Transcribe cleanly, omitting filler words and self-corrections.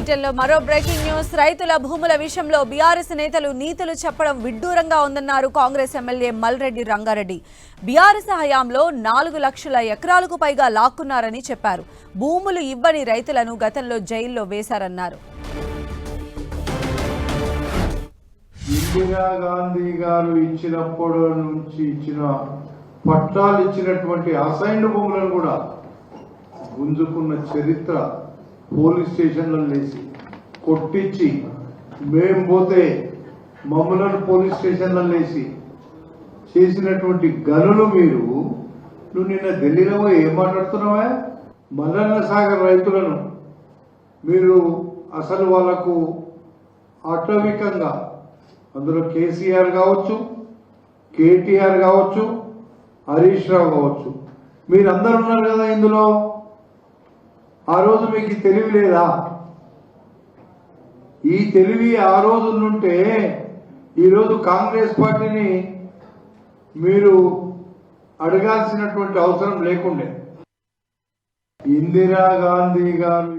బులెటిన్లో మరో breaking news. రైతుల భూముల విషయంలో బీఆర్ఎస్ నేతలు నీతులు చెప్పడం విడ్డూరంగా ఉందన్నారు కాంగ్రెస్ ఎమ్మెల్యే మల్రెడ్డి రంగారెడ్డి. బీఆర్ఎస్ హయాంలో 4 లక్షల ఎకరాలకు పైగా లాక్కున్నారని చెప్పారు. భూములు ఇవ్వని రైతులను గతంలో జైల్లో వేశారన్నారు. ఇందిరా గాంధీ గారు ఇచ్చినప్పటి నుంచి పట్టాలు ఇచ్చినటువంటి అసైన్డ్ భూములను కూడా గుంజుకున్న చరిత్ర పోలీస్ స్టేషన్లను వేసి కొట్టించి మేము పోతే మమ్మలను పోలీస్ స్టేషన్లను వేసి చేసినటువంటి గనులు నువ్వు నిన్న ఢిల్లీలో ఏం మాట్లాడుతున్నావా? మల్లన్న సాగర్ రైతులను మీరు అసలు వాళ్లకు ఆటవికంగా అందులో కేసీఆర్ కావచ్చు, కేటీఆర్ కావచ్చు, హరీష్ రావు కావచ్చు, మీరందరూ ఉన్నారు కదా ఇందులో. ఆ రోజు మీకు తెలివి లేదా? ఈ తెలివి ఆ రోజు ఉంటే ఈరోజు కాంగ్రెస్ పార్టీని మీరు అడగాల్సినటువంటి అవసరం లేకుండే. ఇందిరా గాంధీ గారు